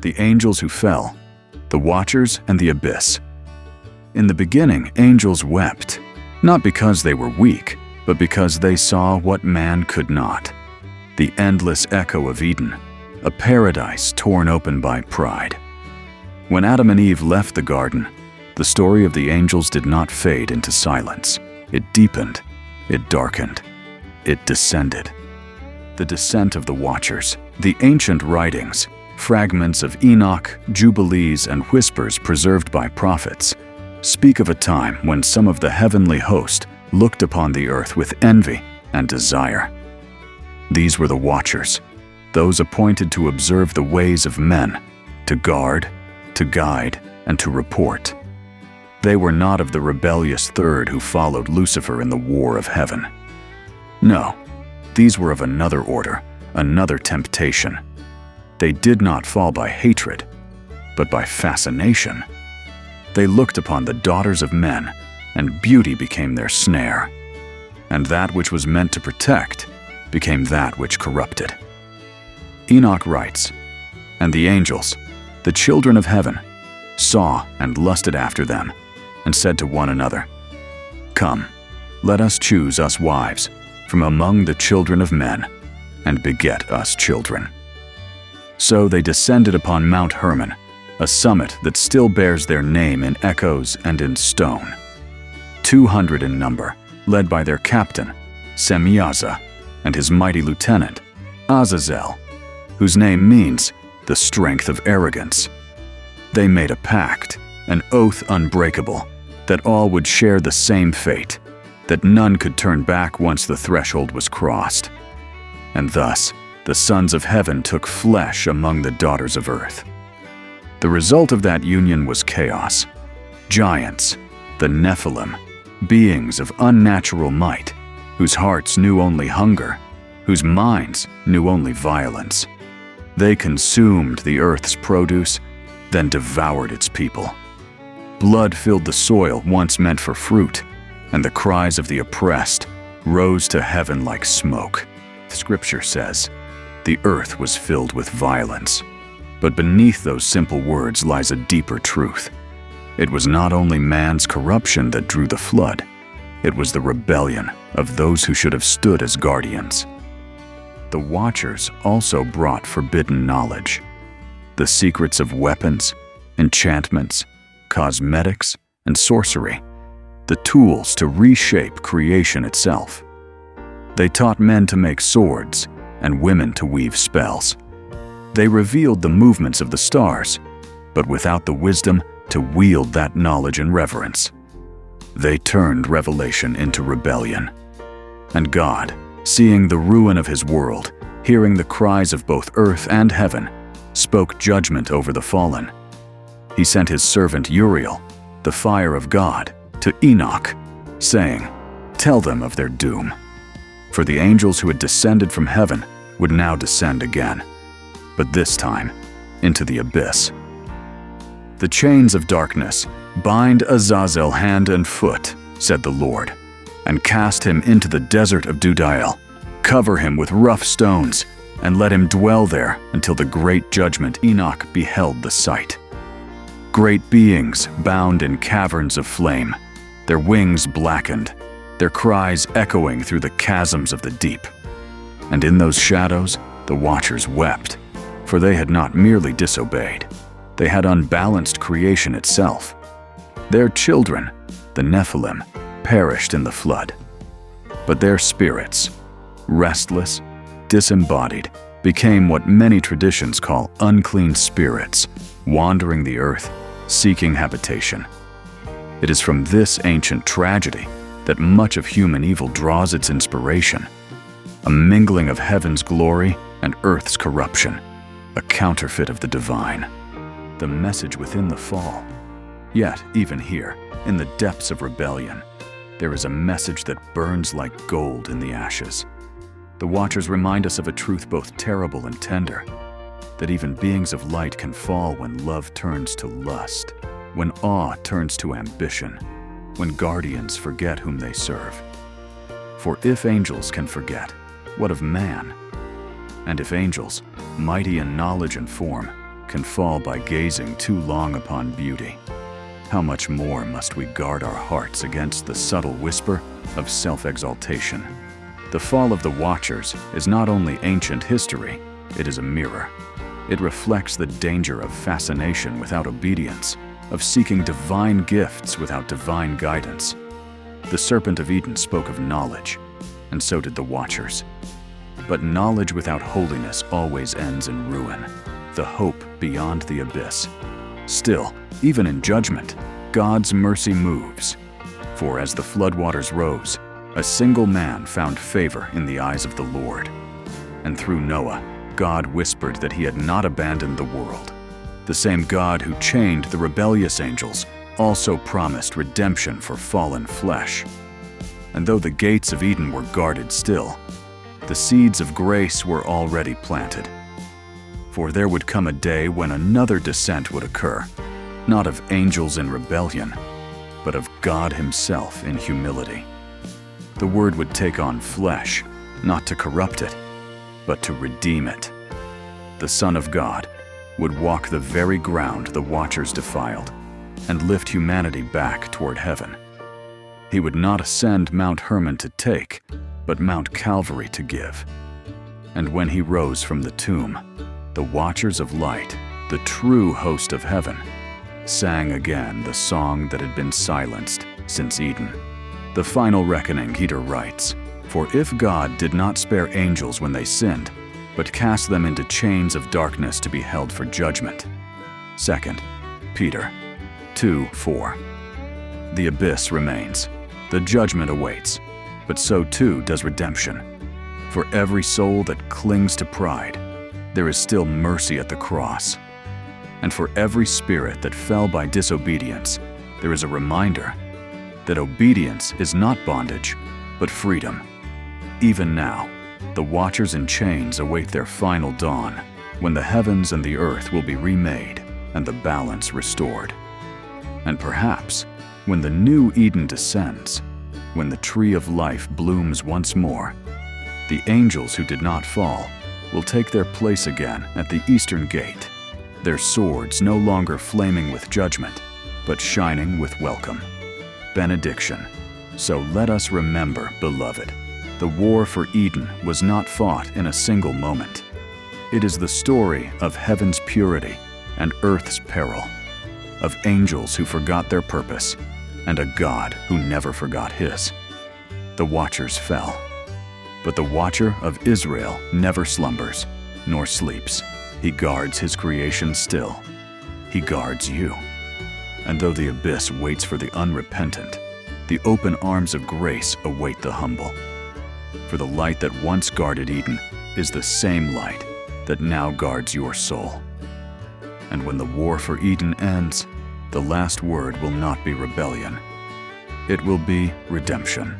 the angels who fell, the watchers and the abyss. In the beginning, angels wept, not because they were weak, but because they saw what man could not. The endless echo of Eden, a paradise torn open by pride. When Adam and Eve left the garden, the story of the angels did not fade into silence. It deepened, it darkened, it descended. The descent of the watchers, the ancient writings, fragments of Enoch, jubilees, and whispers preserved by prophets, speak of a time when some of the heavenly host looked upon the earth with envy and desire. These were the watchers, those appointed to observe the ways of men, to guard, to guide, and to report. They were not of the rebellious third who followed Lucifer in the war of heaven. No, these were of another order, another temptation. They did not fall by hatred, but by fascination. They looked upon the daughters of men, and beauty became their snare. And that which was meant to protect became that which corrupted. Enoch writes, "And the angels, the children of heaven, saw and lusted after them, and said to one another, 'Come, let us choose us wives from among the children of men, and beget us children.' So they descended upon Mount Hermon, a summit that still bears their name in echoes and in stone. 200 in number, led by their captain, Semyaza, and his mighty lieutenant, Azazel, whose name means the strength of arrogance. They made a pact, an oath unbreakable, that all would share the same fate, that none could turn back once the threshold was crossed. And thus, the sons of heaven took flesh among the daughters of earth. The result of that union was chaos. Giants, the Nephilim, beings of unnatural might, whose hearts knew only hunger, whose minds knew only violence. They consumed the earth's produce, then devoured its people. Blood filled the soil once meant for fruit, and the cries of the oppressed rose to heaven like smoke. Scripture says, "The earth was filled with violence." But beneath those simple words lies a deeper truth. It was not only man's corruption that drew the flood, it was the rebellion of those who should have stood as guardians. The watchers also brought forbidden knowledge, the secrets of weapons, enchantments, cosmetics, and sorcery, the tools to reshape creation itself. They taught men to make swords and women to weave spells. They revealed the movements of the stars, but without the wisdom to wield that knowledge in reverence. They turned revelation into rebellion. And God, seeing the ruin of his world, hearing the cries of both earth and heaven, spoke judgment over the fallen. He sent his servant Uriel, the fire of God, to Enoch, saying, "Tell them of their doom." For the angels who had descended from heaven would now descend again, but this time into the abyss. "The chains of darkness bind Azazel hand and foot," said the Lord, "and cast him into the desert of Dudael. Cover him with rough stones, and let him dwell there until the great judgment." Enoch beheld the sight. Great beings bound in caverns of flame, their wings blackened, their cries echoing through the chasms of the deep. And in those shadows, the watchers wept, for they had not merely disobeyed, they had unbalanced creation itself. Their children, the Nephilim, perished in the flood. But their spirits, restless, disembodied, became what many traditions call unclean spirits, wandering the earth, seeking habitation. It is from this ancient tragedy that much of human evil draws its inspiration, a mingling of heaven's glory and earth's corruption, a counterfeit of the divine, the message within the fall. Yet, even here, in the depths of rebellion, there is a message that burns like gold in the ashes. The Watchers remind us of a truth both terrible and tender, that even beings of light can fall when love turns to lust, when awe turns to ambition, when guardians forget whom they serve. For if angels can forget, what of man? And if angels, mighty in knowledge and form, can fall by gazing too long upon beauty, how much more must we guard our hearts against the subtle whisper of self-exaltation? The fall of the Watchers is not only ancient history, it is a mirror. It reflects the danger of fascination without obedience, of seeking divine gifts without divine guidance. The Serpent of Eden spoke of knowledge, and so did the Watchers. But knowledge without holiness always ends in ruin, the hope beyond the abyss. Still, even in judgment, God's mercy moves. For as the floodwaters rose, a single man found favor in the eyes of the Lord. And through Noah, God whispered that he had not abandoned the world. The same God who chained the rebellious angels also promised redemption for fallen flesh. And though the gates of Eden were guarded still, the seeds of grace were already planted. For there would come a day when another descent would occur, not of angels in rebellion, but of God Himself in humility. The Word would take on flesh, not to corrupt it, but to redeem it. The Son of God would walk the very ground the Watchers defiled and lift humanity back toward heaven. He would not ascend Mount Hermon to take, but Mount Calvary to give. And when He rose from the tomb, the Watchers of light, the true host of heaven, sang again the song that had been silenced since Eden. The final reckoning, Peter writes, "For if God did not spare angels when they sinned, but cast them into chains of darkness to be held for judgment." 2 Peter 2:4. The abyss remains, the judgment awaits, but so too does redemption. For every soul that clings to pride, there is still mercy at the cross. And for every spirit that fell by disobedience, there is a reminder that obedience is not bondage, but freedom. Even now, the Watchers in chains await their final dawn, when the heavens and the earth will be remade and the balance restored. And perhaps, when the new Eden descends, when the tree of life blooms once more, the angels who did not fall will take their place again at the eastern gate, their swords no longer flaming with judgment, but shining with welcome. Benediction. So let us remember, beloved, the war for Eden was not fought in a single moment. It is the story of heaven's purity and earth's peril, of angels who forgot their purpose, and a God who never forgot His. The Watchers fell, but the Watcher of Israel never slumbers nor sleeps. He guards His creation still. He guards you. And though the abyss waits for the unrepentant, the open arms of grace await the humble. For the light that once guarded Eden is the same light that now guards your soul. And when the war for Eden ends, the last word will not be rebellion. It will be redemption.